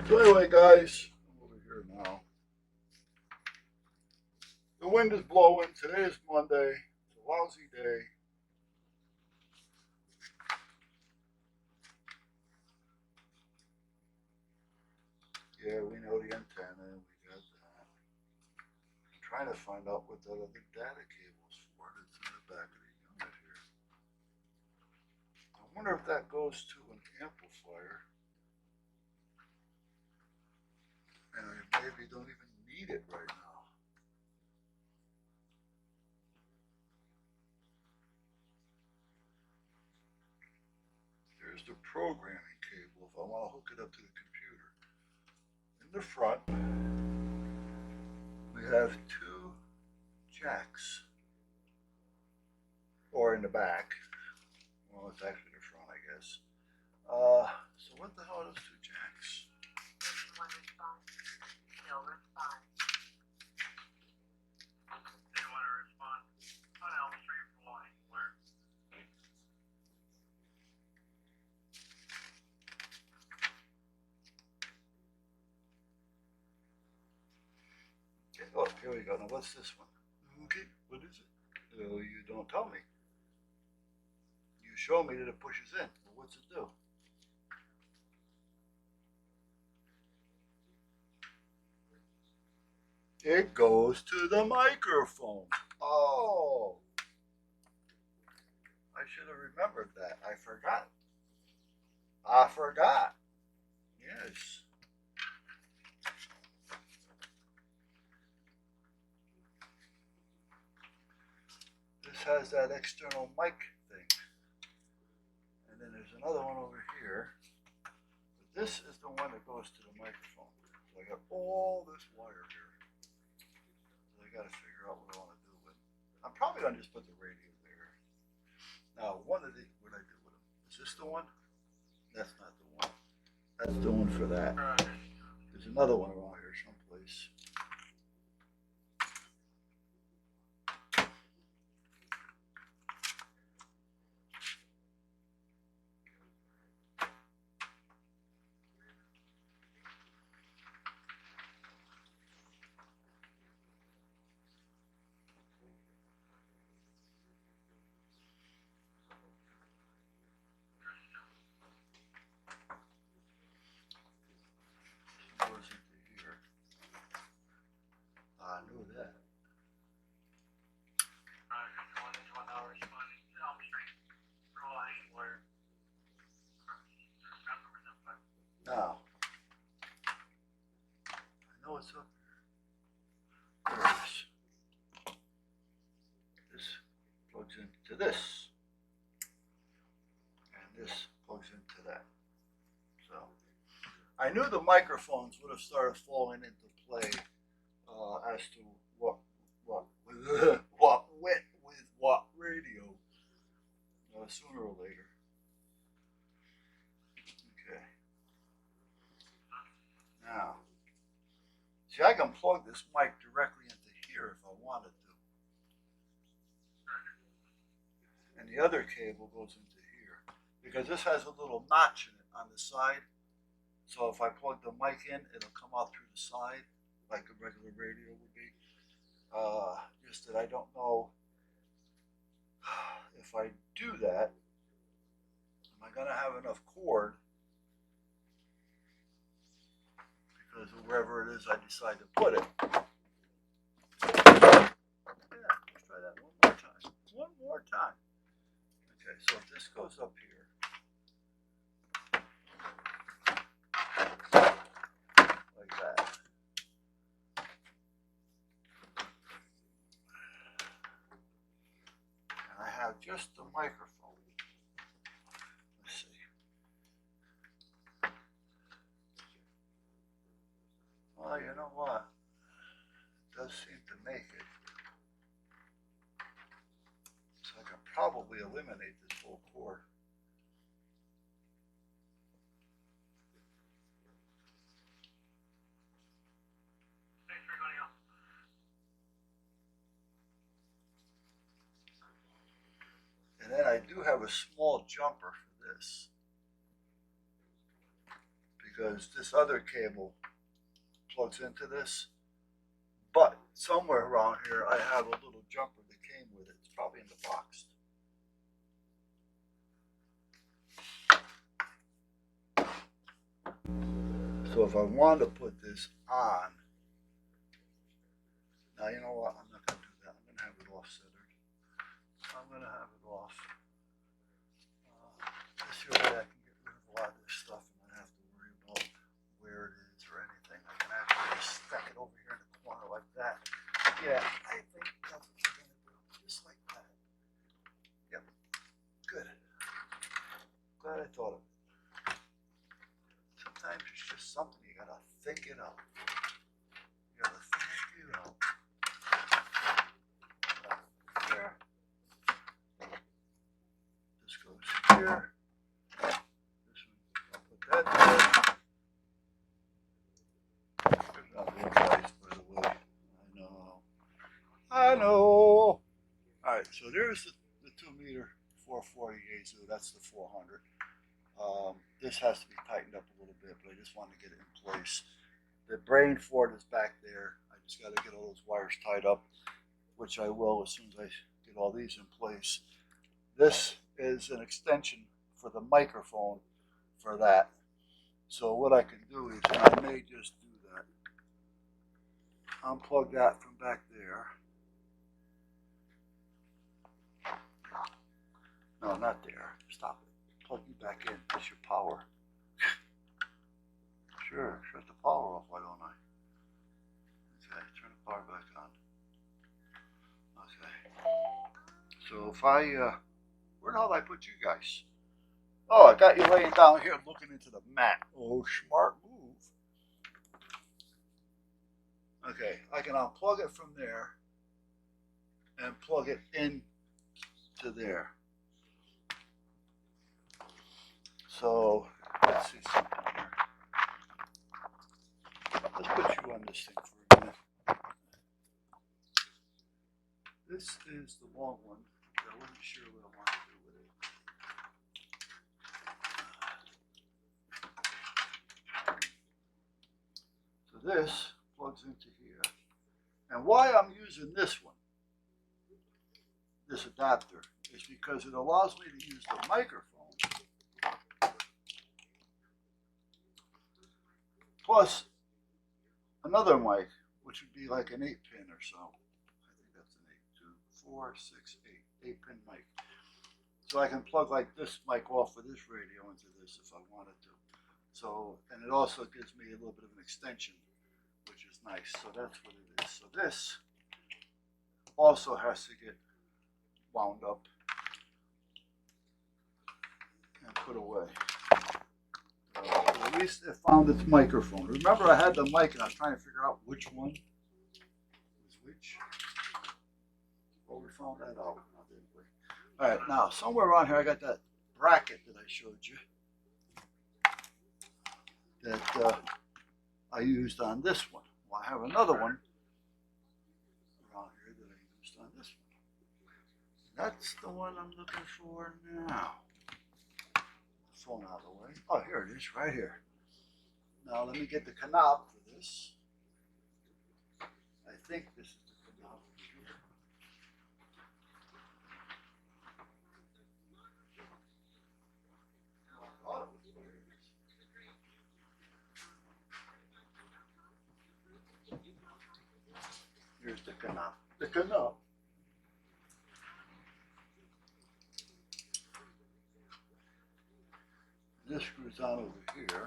So anyway, guys, I'm over here now. The wind is blowing. Today is Monday. It's a lousy day. Yeah, we know the antenna. We got that. I'm trying to find out what that other data cable is for. That's in the back of the unit here. I wonder if that goes to an amplifier. And I maybe don't even need it right now. There's the programming cable if I want to hook it up to the computer. In the front, we have two jacks. Or in the back. Well, it's actually the front, I guess. So what the hell are those two jacks? One response. No response. They want to respond on Elm Street Flying, where okay. Oh, here we go. Now what's this one? Okay, what is it? Oh, you don't tell me. You show me that it pushes in. Well, what's it do? It goes to the microphone. Oh, I should have remembered that. I forgot. Yes. This has that external mic thing. And then there's another one over here. But this is the one that goes to the microphone. So I got all this wire here. So I got to figure out what I want to do with it. I'm probably going to just put the radio there. Now, what I do with them? Is this the one? That's not the one. That's the one for that. There's another one around here someplace. Goes into here. I knew that. Now, I know it's up here. There it is. This plugs into this. And this plugs into that. So, I knew the microphones would have started falling into play as to what went with what radio sooner or later. Okay. Now, see, I can plug this mic directly into here if I wanted to. And the other cable goes into here. Because this has a little notch in it on the side. So if I plug the mic in, it'll come out through the side, like a regular radio would be. Just that I don't know if I do that, am I going to have enough cord? Because of wherever it is I decide to put it. Yeah, let's try that one more time. One more time. Okay, so if this goes up here, like that. And I have just the microphone. Let's see. Well, you know what? It does seem to make it. So I can probably eliminate this whole cord. And then I do have a small jumper for this. because this other cable plugs into this. But somewhere around here, I have a little jumper that came with it. It's probably in the box. So if I want to put this on, now you know what? I'm not going to do that. I'm going to have it off centered. I'm going to have it off. This way I can get rid of a lot of this stuff and not have to worry about where it is or anything. I can actually just stack it over here in the corner like that. Yeah, I think that's what you're going to do. Just like that. Yep. Good. Glad I thought of it. Sometimes it's just something you gotta think it out. You gotta think it out. There. This goes here. This one, I'll put that there. There's not real nice, by the way. I know. Alright, so there's the 2 meter 440 Yaesu. That's the 400. This has to be tightened up a little bit, but I just want to get it in place. The brain for it is back there. I just got to get all those wires tied up, which I will as soon as I get all these in place. This is an extension for the microphone for that. So what I can do is, and I may just do that, unplug that from back there. No, not there. Stop it. Plug you back in. That's your power. Sure, shut the power off, why don't I? Okay, turn the power back on. Okay. So if I, where the hell did I put you guys? Oh, I got you laying down here looking into the mat. Oh, smart move. Okay, I can unplug it from there and plug it in to there. So, let's see something here. Let's put you on this thing for a minute. This is the long one. I wasn't sure what I wanted to do with it. So this plugs into here. And why I'm using this one, this adapter, is because it allows me to use the microphone plus another mic, which would be like an 8-pin or so. I think that's an 8, 2, 4, 6, 8 8-pin mic. So I can plug like this mic off of this radio into this if I wanted to. So, and it also gives me a little bit of an extension, which is nice. So that's what it is. So this also has to get wound up and put away. At least it found its microphone. Remember, I had the mic and I was trying to figure out which one was which. Well, we found that out, didn't we? All right, now somewhere around here I got that bracket that I showed you that I used on this one. Well, I have another one around here that I used on this one. That's the one I'm looking for now. Phone out of the way. Oh, here it is, right here. Now let me get the knob for this. I think this is the knob here. Here's the knob. The knob. This screws on over here.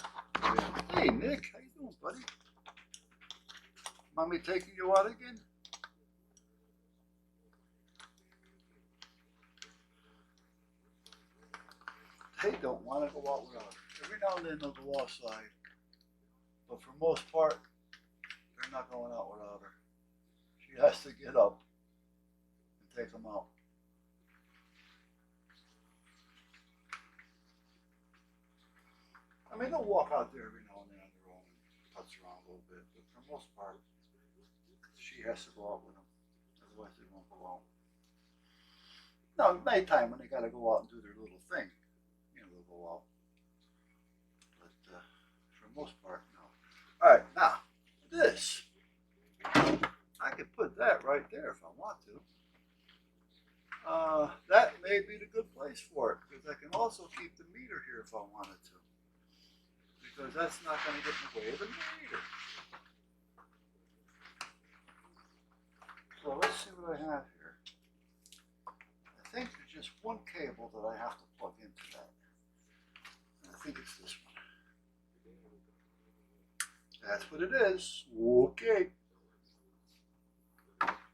Hey Nick, how you doing, buddy? Mommy taking you out again? They don't want to go out without her. Every now and then they'll go outside, but for most part, they're not going out without her. She has to get up and take them out. I mean, they'll walk out there every now and then on their own and putz around a little bit, but for the most part, she has to go out with them. Otherwise, they won't go out. Now, at nighttime, when they got to go out and do their little thing, you know, they'll go out. But for the most part, no. All right, now this, I could put that right there if I want to. That may be the good place for it because I can also keep the meter here if I wanted to, because that's not going to get in the way of the meter. So let's see what I have here. I think there's just one cable that I have to plug into that. And I think it's this one. That's what it is. Okay.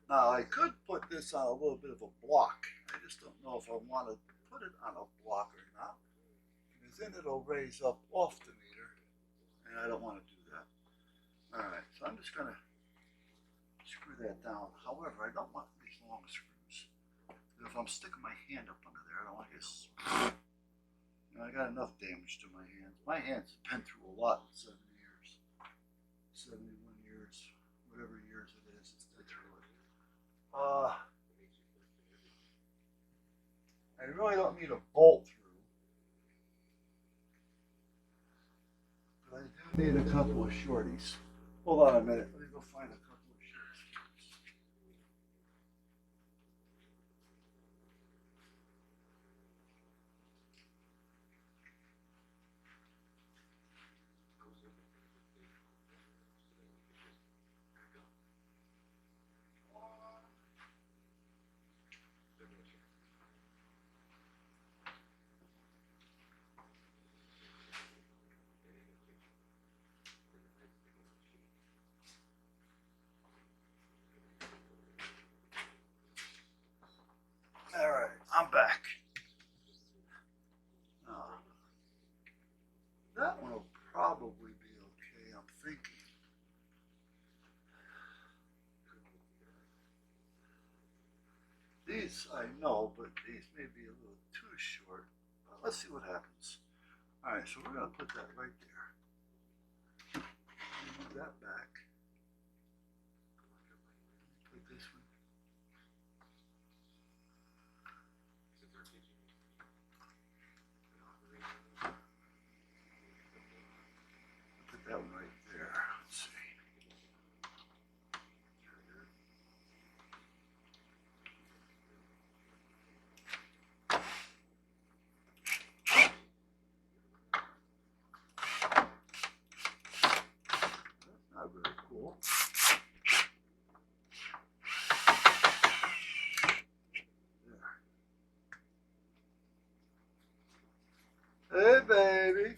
Now I could put this on a little bit of a block. I just don't know if I want to put it on a block or not, because then it'll raise up off the meter, and I don't want to do that. All right, so I'm just going to screw that down. However, I don't want these long screws. If I'm sticking my hand up under there, I don't want to get. You know, I got enough damage to my hands. My hands have been through a lot in 70 years, 71 years, whatever years it is. It's been through it. I really don't need a bolt through, but I do need a couple of shorties. Hold on a minute. Let me go find a couple of shorties. All right, I'm back. That one will probably be okay, I'm thinking. These I know, but these may be a little too short. Let's see what happens. All right, so we're going to put that right there. Move that back. Put this one. Put that one right there. Let's see. That's not very cool. There. Hey, baby.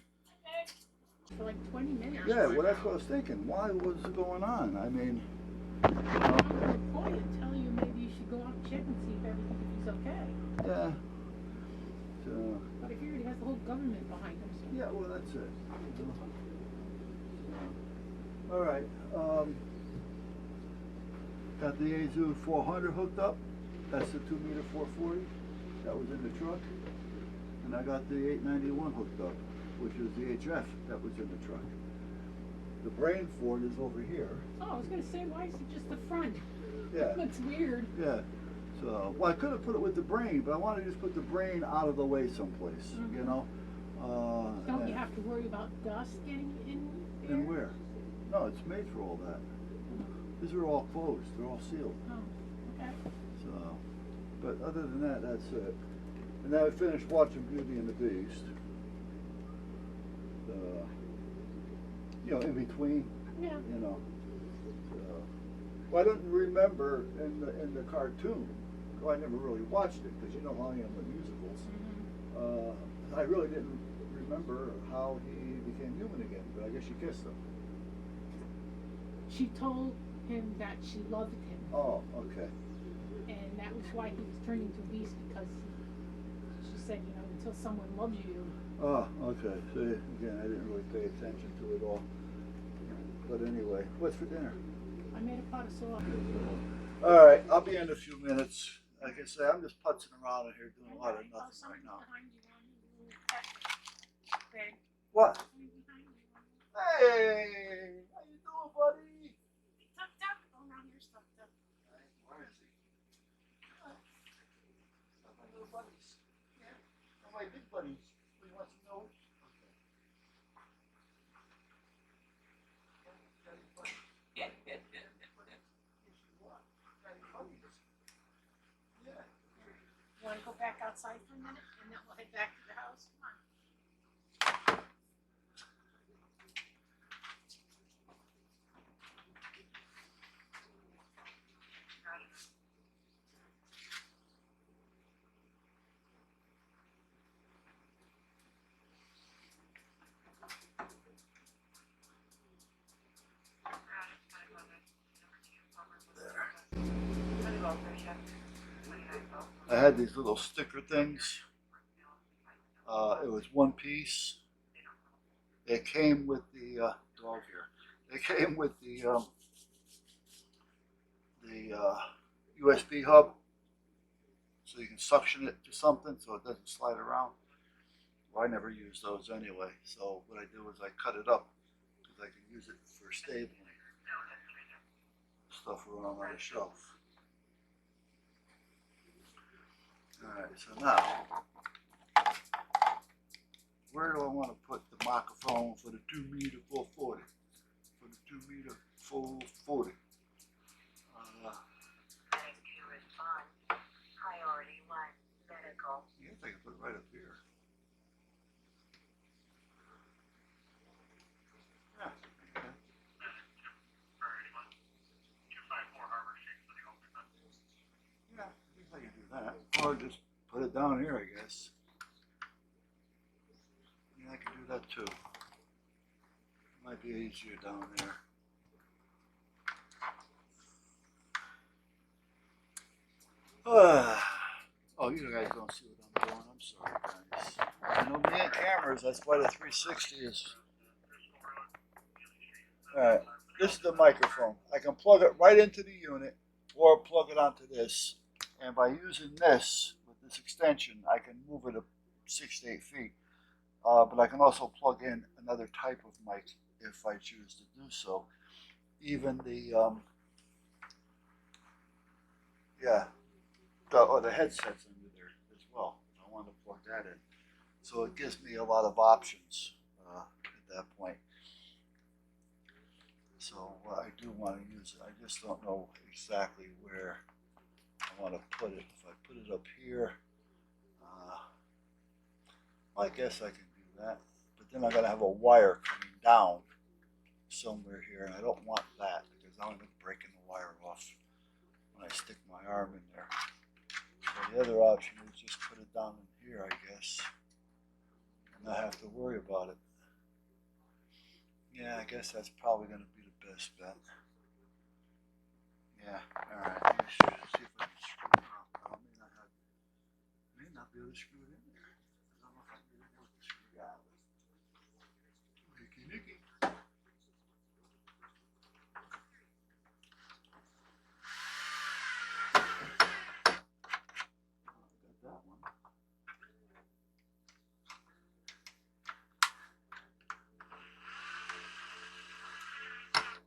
For like 20 minutes. Yeah, well, that's what I was thinking. Why was it going on? I mean, I'm going to call you and tell you maybe you should go out and check and see if everything's okay. yeah. So, But I hear he has the whole government behind him. So. yeah, well, that's it. All right. Got the Azu 400 hooked up. That's the 2 meter 440. That was in the truck. And I got the 891 hooked up, which is the HF that was in the truck. The brain for it is over here. Oh, I was going to say, why is it just the front? Yeah. That's weird. Yeah. So, well, I could have put it with the brain, but I wanted to just put the brain out of the way someplace, you know. Don't you have to worry about dust getting in there? And where? No, it's made for all that. These are all closed. They're all sealed. Oh, okay. So, but other than that, that's it. And then I finished watching Beauty and the Beast. You know, in between. Yeah. You know. Well, I didn't remember in the cartoon. Well, I never really watched it because you know how I am with musicals. I really didn't remember how he became human again, but I guess she kissed him. She told him that she loved him. Oh, okay. And that was why he was turning to a beast, because she said, you know, until someone loves you. Oh, okay. So again, I didn't really pay attention to it all. But anyway, what's for dinner? I made a pot of sauce. All right, I'll be in a few minutes. Like I say, I'm just putzing around in here doing a lot of nothing right now. What? Hey, how you doing, buddy? Tucked up. Oh, now here's tucked up. Where is he? My little buddies. Yeah. My big buddies. He wants to know. Okay. outside for a minute, and then we'll head back to the house. Come on. I had these little sticker things. It was one piece. It came with the dog here. It came with the USB hub, so you can suction it to something so it doesn't slide around. Well, I never use those anyway, so what I do is I cut it up because I can use it for stabling stuff around on the shelf. Alright, so now, where do I want to put the microphone for the 2 meter 440? For the 2 meter 440. Priority 1, medical. I guess I can put it right up here. Yeah, okay. Yeah, I think I can do that. Or just put it down here, I guess. Yeah, I can do that too. Might be easier down there. Oh, you guys don't see what I'm doing. I'm sorry, guys. I know me and cameras, that's why the 360 is. Alright, this is the microphone. I can plug it right into the unit or plug it onto this. And by using this, with this extension, I can move it up 6 to 8 feet. But I can also plug in another type of mic if I choose to do so. Even the, the headset's under there as well. I want to plug that in. So it gives me a lot of options at that point. So I do want to use it. I just don't know exactly where I want to put it. If I put it up here, I guess I can do that. But then I'm going to have a wire coming down somewhere here, and I don't want that because I'm going to be breaking the wire off when I stick my arm in there. So the other option is just put it down in here, I guess, and not have to worry about it. Yeah, I guess that's probably going to be the best bet. Yeah, alright, let me see if I can screw it up. I may not be able to screw it in there. I don't know if I can be able to screw it out. Nicky, nicky. Got that one.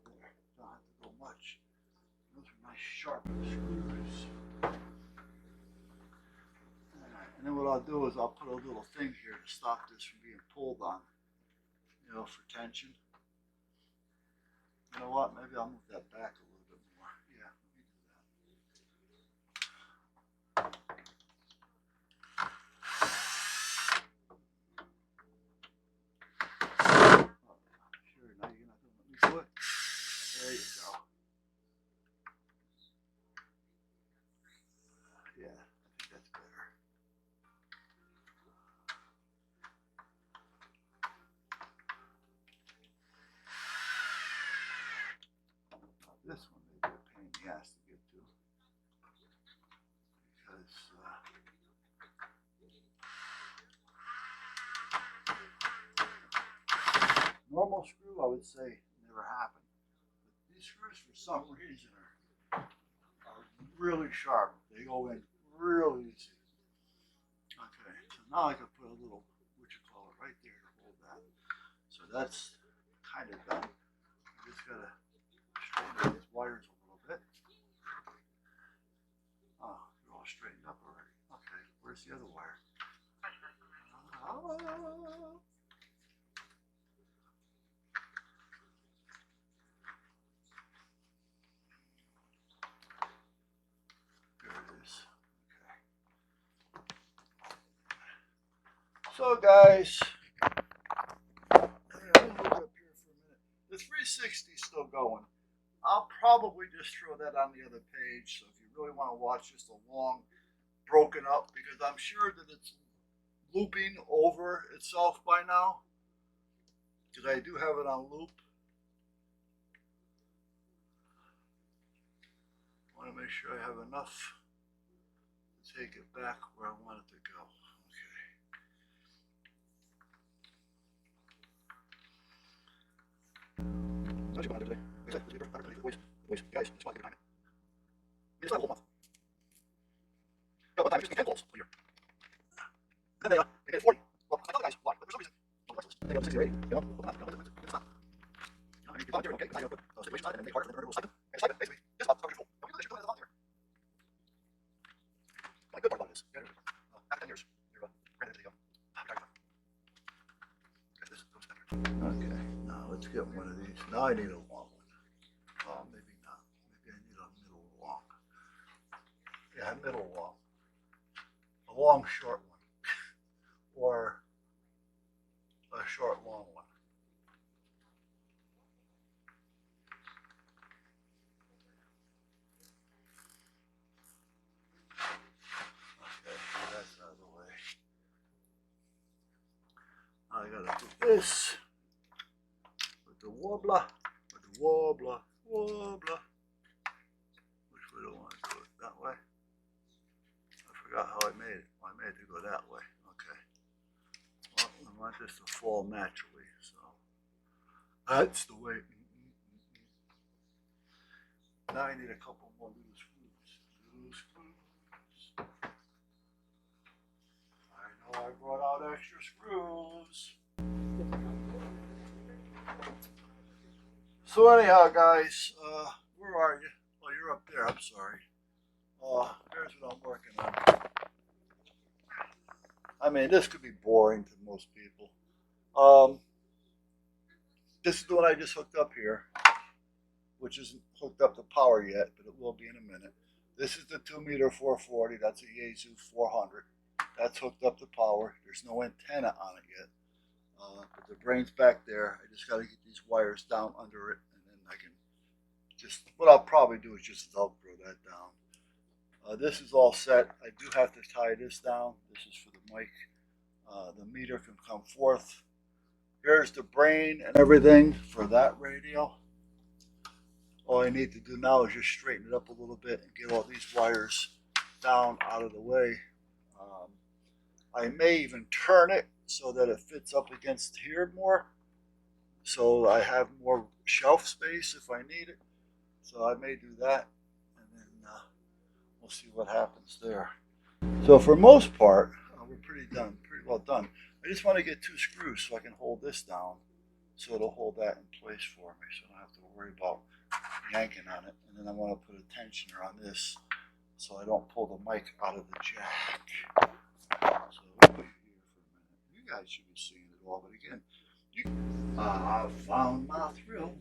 There, don't have to go much. Those are nice sharp screws. And then what I'll do is I'll put a little thing here to stop this from being pulled on, you know, for tension. You know what? Maybe I'll move that back a little bit more. Yeah, let me do that. Sure, now you're not going to let me do it. There you go. Yeah, I think that's better. This one may be a pain in the ass to get to because normal screw, I would say, never happened. But these screws, for some reason, are really sharp. They go in real easy. Okay, so now I can put a little, right there to hold that. So that's kind of done. I just gotta straighten out these wires a little bit. Oh, they're all straightened up already. Okay, where's the other wire? There it is. Okay. So guys, I'm gonna move up here for a minute. The 360 is still going. I'll probably just throw that on the other page. So if you really want to watch just a long, broken up, because I'm sure that it's looping over itself by now, because I do have it on loop. I want to make sure I have enough to take it back where I want it to go. What you want to do today? Exactly. Guys, just want to give it time. It's not a whole month. No, one time it's just 10 calls a year. Then they get 40. Well, I tell the guys why, but for some reason, they go to 60 or 80. You know, it's not. You know, I mean, you volunteer, okay, because I put situations on it and make it harder for them to earn a little stipend. And stipend, basically, just about covers your school. And we do this, you're doing it as a volunteer. The good part about it is, after 10 years, you're granted to the this goes better. Okay, now let's get one of these. Now I need a long one. Oh, maybe not. Maybe I need a middle long. Yeah, middle long. A long short one. Or a short long one. Okay, so that's out of the way. Now I gotta do this with the wobbler, wobbler. Which way do I want to do it? That way? I forgot how I made it. Well, I made it to go that way. Okay. Well, I want this to fall naturally, so that's the way. Now I need a couple more little screws. I know I brought out extra screws. So anyhow, guys, where are you? Oh, you're up there. I'm sorry. Here's what I'm working on. I mean, this could be boring to most people. This is the one I just hooked up here, which isn't hooked up to power yet, but it will be in a minute. This is the 2 meter 440. That's a Yaesu 400. That's hooked up to power. There's no antenna on it yet. But the brain's back there. I just got to get these wires down under it, and then I can just, what I'll probably do is just Velcro that down. This is all set. I do have to tie this down. This is for the mic. The meter can come forth. Here's the brain and everything for that radio. All I need to do now is just straighten it up a little bit and get all these wires down out of the way. I may even turn it so that it fits up against here more, so I have more shelf space if I need it. So I may do that, and then we'll see what happens there. So for most part, we're pretty well done. I just want to get 2 screws so I can hold this down, so it'll hold that in place for me, so I don't have to worry about yanking on it. And then I want to put a tensioner on this so I don't pull the mic out of the jack. So we'll wait here for a minute. You guys should be seeing it all, but again, I found my thrill.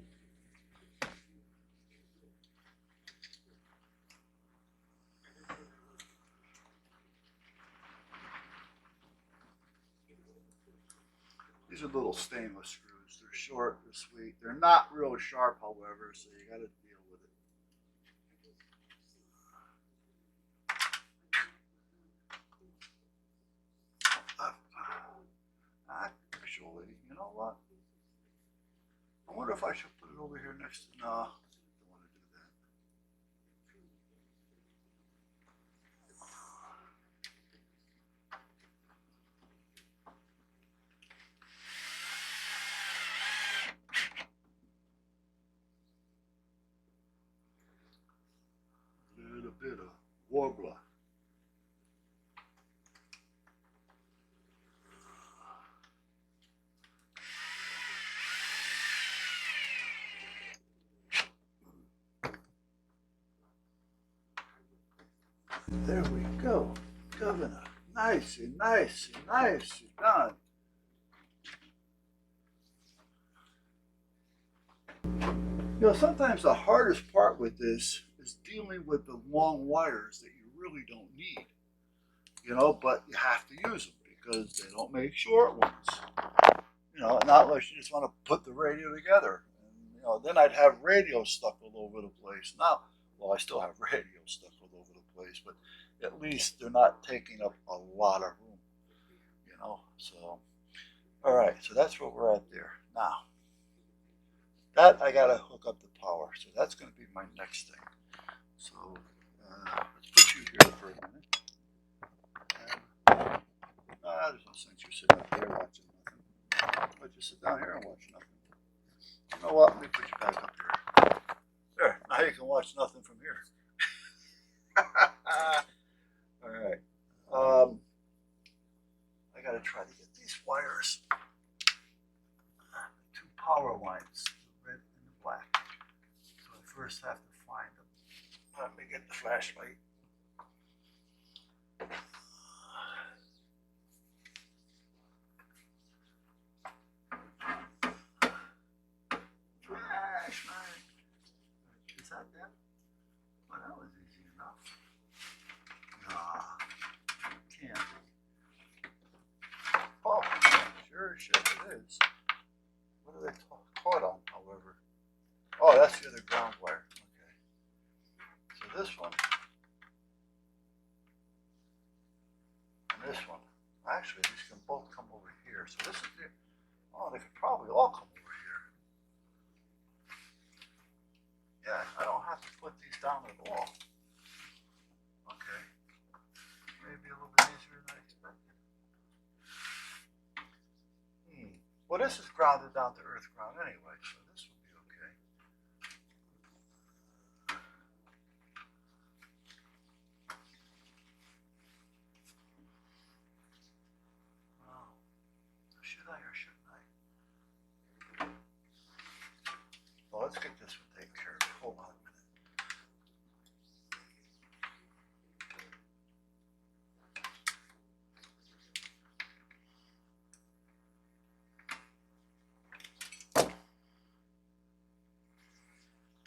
These are little stainless screws. They're short, they're sweet. They're not real sharp, however, so you got to deal with it. Actually, you know what? I wonder if I should put it over here next to. No, I don't want to do that. A little bit of wobbler. There we go, Governor. Nicey done. You know, sometimes the hardest part with this is dealing with the long wires that you really don't need. You know, but you have to use them because they don't make short ones. You know, not unless you just want to put the radio together. And, you know, then I'd have radio stuck all over the place. Now, well, I still have radio stuck all over the place, but at least they're not taking up a lot of room. You know, so all right, so that's where we're at there now. That I gotta hook up the power, so that's gonna be my next thing. So let's put you here for a minute. And, there's no sense you're sitting up here watching nothing. But just sit down here and watch nothing. You know what? Let me put you back up here. There. Now you can watch nothing from here. All right. I gotta try to get these wires. Two power lines, the red and the black. So I first have to find them. Let me get the flashlight. Flashlight. Is that them? Well, that was easy enough. Can't. Oh, sure as shit it is. What are they caught on, however? Oh, that's the other ground wire. Okay. So this one and this one. Actually, these can both come over here. So this is the. Oh, they could probably all come over here. Yeah, I don't have to put these down at all. Okay. Maybe a little bit easier than I expected. Well, this is grounded down to earth ground anyway, so this will be okay. Well, should I or shouldn't I? Well, let's get this one taken care of. Hold on a minute.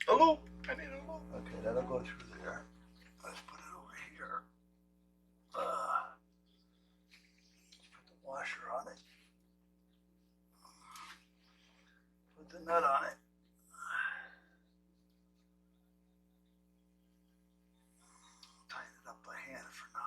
Hello? I need a hello. Okay, that'll go through there. Let's put it over here. Let's put the washer on it. Put the nut on it. Tighten it up by hand for now.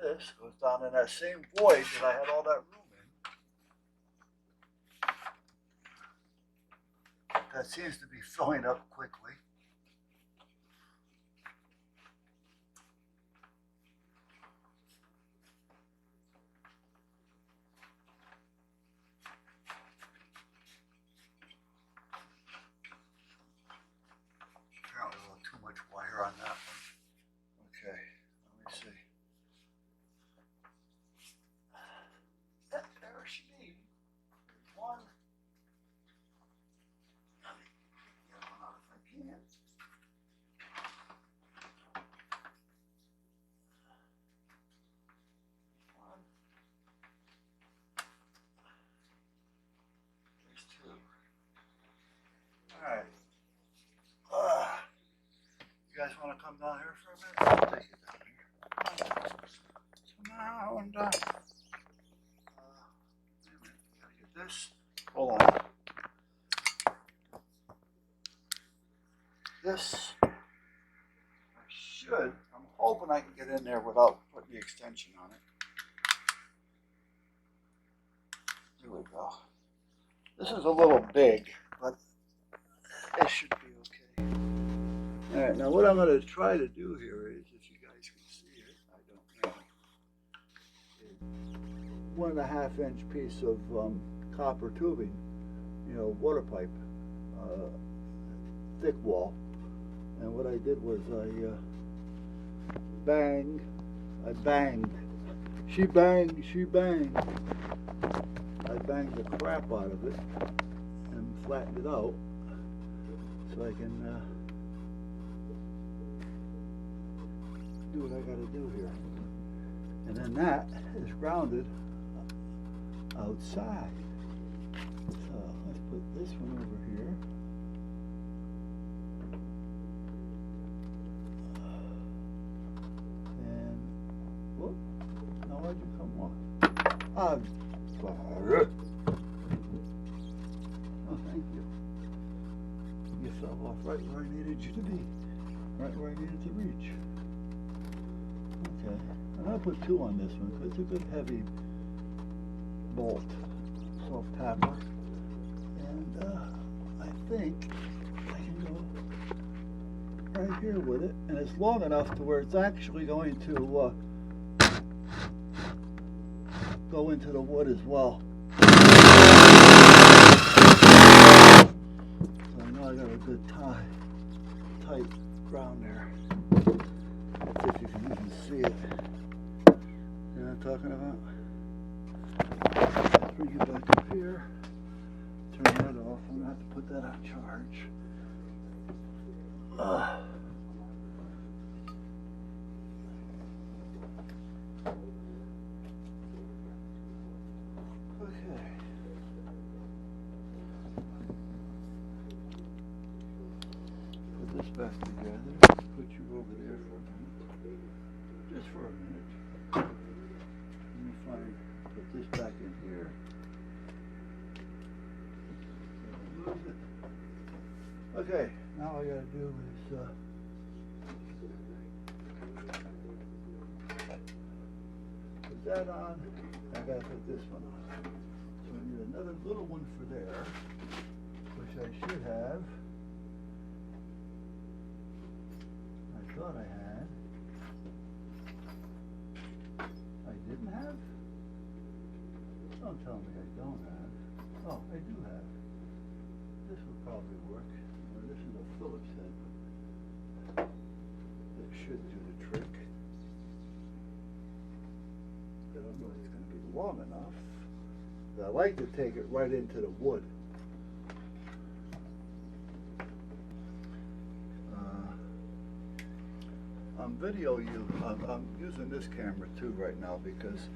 This goes down in that same void that I had all that room in. That seems to be filling up quickly. Apparently a little too much wire on that one. Okay, let me see. There she be. One. Let me get one out if I can. One. There's two. Alright. You guys want to come down here for a minute? I'll take you down here. So now, and wait a minute, gotta get this. Hold on. This, I should, I'm hoping I can get in there without putting the extension on it. There we go. This is a little big, but it should be okay. All right, now what I'm going to try to do here is, if you guys can see it, I don't know, is 1.5 inch piece of copper tubing, you know, water pipe, thick wall. And what I did was I banged, she banged, I banged the crap out of it and flattened it out so I can what I gotta do here. And then that is grounded outside. So let's put this one over here. And whoop, now why'd you come off? Oh, thank you. You fell off right where I needed you to be. Right where I needed to reach. Okay. I'm gonna put 2 on this one because it's a good heavy bolt, soft tapper. And I think I can go right here with it. And it's long enough to where it's actually going to go into the wood as well. So I know I got a good tight ground there. If you can even see it. You know what I'm talking about? Bring it back up here. Turn that off. I'm gonna have to put that on charge. Okay. Put this back together. Put you over there for a minute. Just for a minute. Let me put this back in here. Lose it. Okay, now all I gotta do is put that on. I gotta put this one on. So I need another little one for there, which I should have. I thought I had. I didn't have? Don't tell me I don't have. Oh, I do have. This will probably work. Well, this is a Phillips head. That should do the trick. I don't know if it's going to be long enough. But I like to take it right into the wood. I'm I'm using this camera too right now because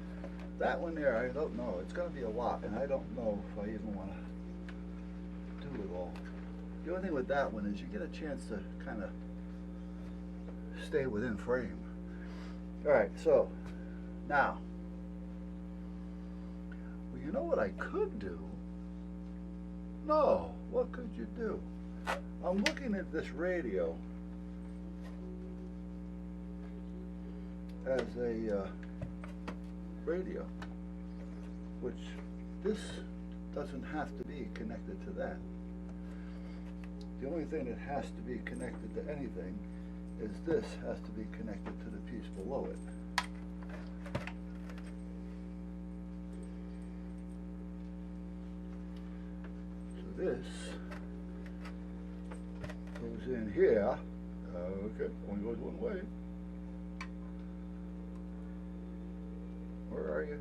that one there, I don't know. It's going to be a lot, and I don't know if I even want to do it all. The only thing with that one is you get a chance to kind of stay within frame. All right, so now, well, you know what I could do? No, what could you do? I'm looking at this radio as a radio, which this doesn't have to be connected to that. The only thing that has to be connected to anything is this has to be connected to the piece below it. So this goes in here. Okay, only goes one way. Where are you?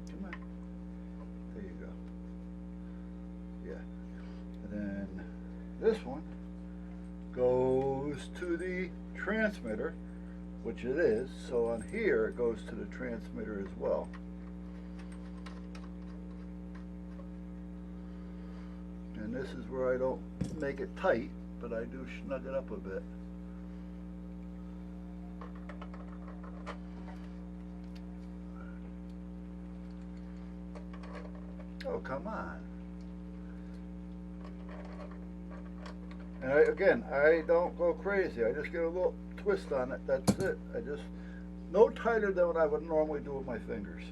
Come on. There you go. Yeah. And then this one goes to the transmitter, which it is. So on here it goes to the transmitter as well. And this is where I don't make it tight, but I do snug it up a bit. Oh, come on. And again, I don't go crazy. I just get a little twist on it. That's it. I just, no tighter than what I would normally do with my fingers.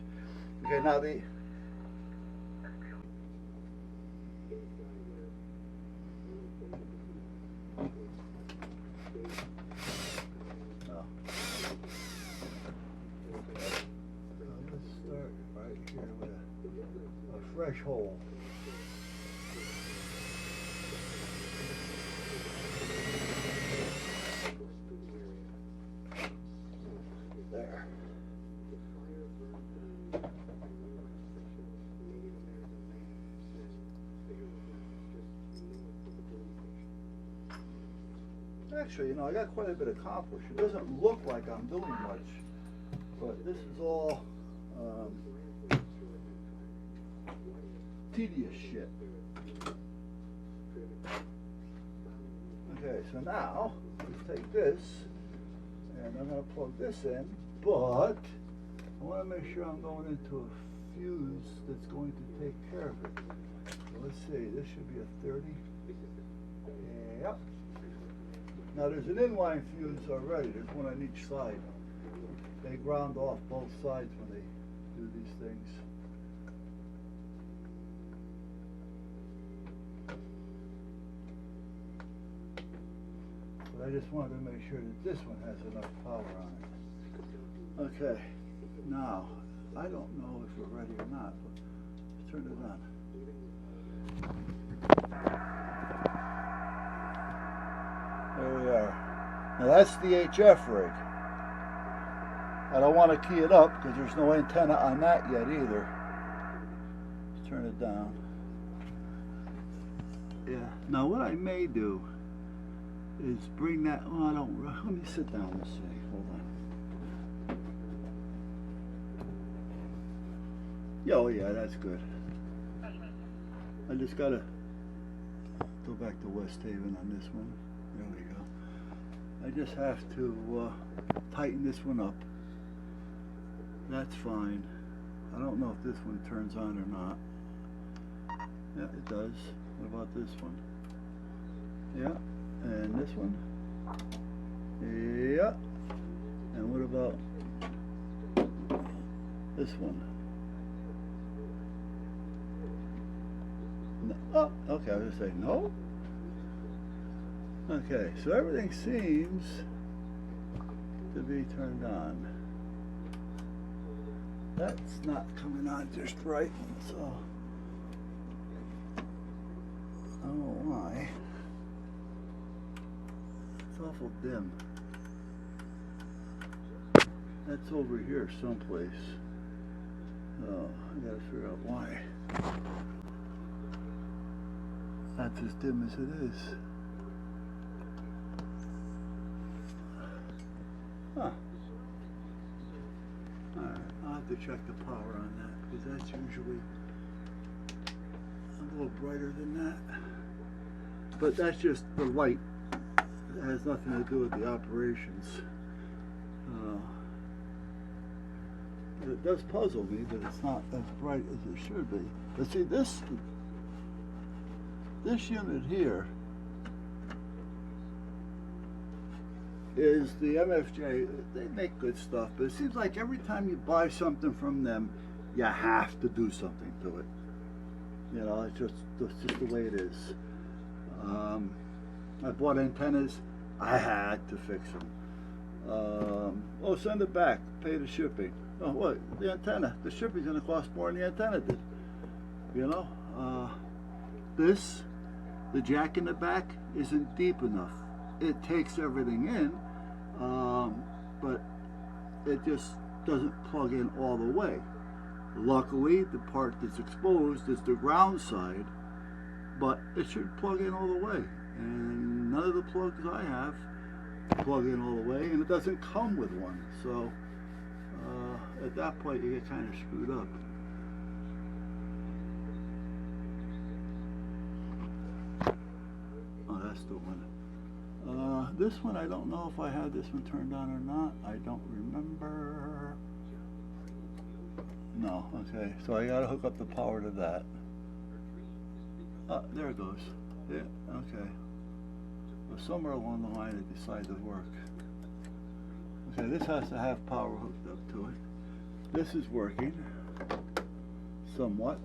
Okay, now the, fresh hole. There. Actually, you know, I got quite a bit accomplished. It doesn't look like I'm doing much, but this is all tedious shit. Okay, so now let's take this and I'm going to plug this in, but I want to make sure I'm going into a fuse that's going to take care of it. So let's see, this should be a 30. Yep. Now there's an inline fuse already. There's one on each side. They ground off both sides when they do these things. But I just wanted to make sure that this one has enough power on it. Okay, now, I don't know if we're ready or not, but let's turn it on. There we are. Now that's the HF rig. I don't want to key it up because there's no antenna on that yet either. Let's turn it down. Yeah, now what I may do is bring that, oh, I don't, let me sit down and see, hold on. Yeah, oh yeah, that's good. I just gotta go back to West Haven on this one. There we go. I just have to tighten this one up. That's fine. I don't know if this one turns on or not. Yeah, it does. What about this one? Yeah. And this one? Yeah. And what about this one? No. Oh, okay, I was gonna say no. Okay, so everything seems to be turned on. That's not coming on just right, so I don't know why. It's awful dim. That's over here someplace. Oh, I gotta figure out why. That's as dim as it is. Huh. Alright, I'll have to check the power on that because that's usually a little brighter than that. But that's just the light. It has nothing to do with the operations. It does puzzle me that it's not as bright as it should be. But see, this unit here is the MFJ. They make good stuff, but it seems like every time you buy something from them, you have to do something to it. You know, it's just the way it is. I bought antennas. I had to fix them. Oh, send it back. Pay the shipping. Oh, what? The antenna. The shipping's going to cost more than the antenna did. You know? The jack in the back isn't deep enough. It takes everything in, but it just doesn't plug in all the way. Luckily, the part that's exposed is the ground side, but it should plug in all the way. And none of the plugs I have plug in all the way, and it doesn't come with one. So at that point, you get kind of screwed up. Oh, that's the one. This one, I don't know if I had this one turned on or not. I don't remember. No, okay. So I gotta hook up the power to that. There it goes. Yeah, okay. Well, somewhere along the line it decided to work. Okay, this has to have power hooked up to it. This is working. Somewhat.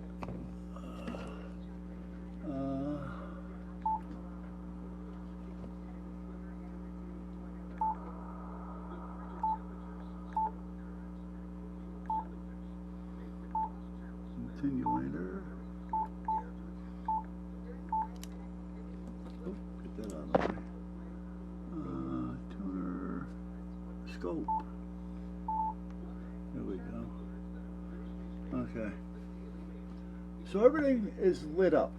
Continuator. Oh, get that out of the way. Tuner. Scope. There we go. Okay. So everything is lit up.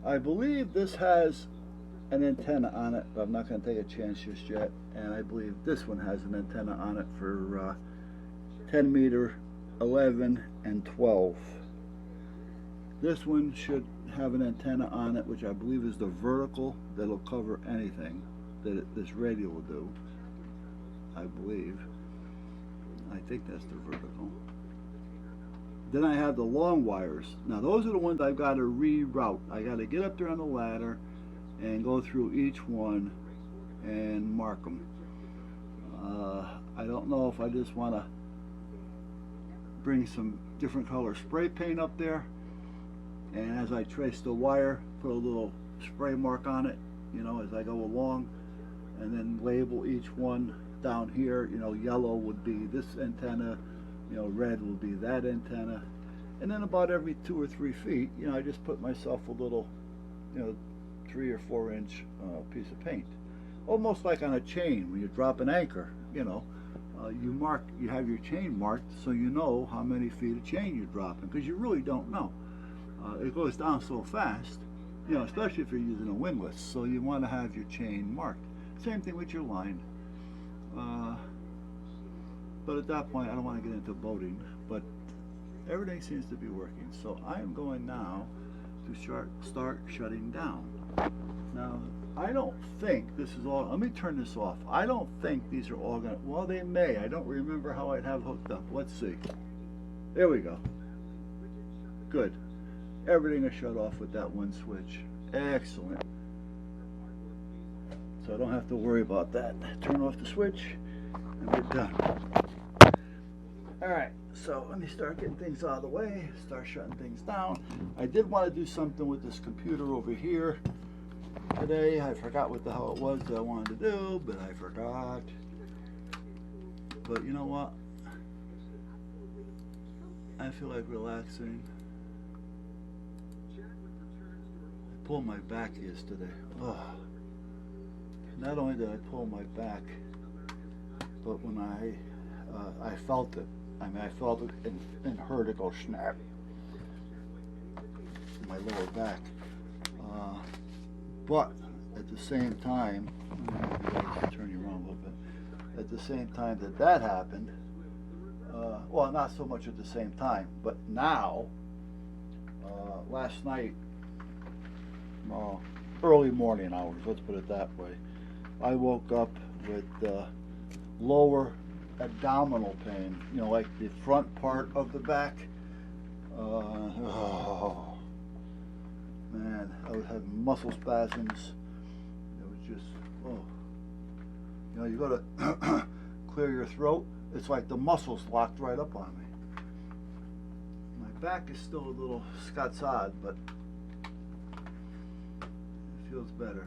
I believe this has an antenna on it, but I'm not going to take a chance just yet. And I believe this one has an antenna on it for 10 meter, 11, and 12. This one should have an antenna on it, which I believe is the vertical that'll cover anything that this radio will do. I believe. I think that's the vertical. Then I have the long wires. Now those are the ones I've got to reroute. I got to get up there on the ladder and go through each one and mark them. I don't know if I just want to bring some different color spray paint up there, and as I trace the wire, put a little spray mark on it, you know, as I go along, and then label each one down here. You know, yellow would be this antenna, you know, red would be that antenna, and then about every 2 or 3 feet, you know, I just put myself a little, you know, 3 or 4 inch piece of paint, almost like on a chain when you drop an anchor. You know, you have your chain marked so you know how many feet of chain you're dropping, because you really don't know. It goes down so fast, you know, especially if you're using a windlass, so you want to have your chain marked. Same thing with your line. But at that point, I don't want to get into boating, but everything seems to be working. So I am going now to start shutting down. Now, I don't think this is all, let me turn this off. I don't think these are all going to, well, they may. I don't remember how I'd have hooked up. Let's see. There we go. Good. Everything is shut off with that one switch. Excellent. So I don't have to worry about that. Turn off the switch and we're done. Alright, so let me start getting things out of the way, start shutting things down. I did want to do something with this computer over here today. I forgot what the hell it was that I wanted to do, but I forgot. But you know what? I feel like relaxing. I pulled my back yesterday. Ugh. Not only did I pull my back, but when I felt it. I mean, I felt it and heard it go snap in my lower back. But at the same time, I'll turn you around a little bit. At the same time that happened, well, not so much at the same time, but now, last night, early morning hours, let's put it that way, I woke up with lower abdominal pain, you know, like the front part of the back. Oh man, I was having muscle spasms. It was just, oh, you know, you go to clear your throat, it's like the muscles locked right up on me. My back is still a little Scots odd, but it feels better.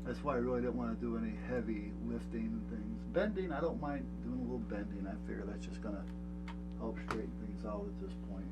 That's why I really didn't want to do any heavy lifting and things. Bending, I don't mind doing a little bending. I figure that's just going to help straighten things out at this point.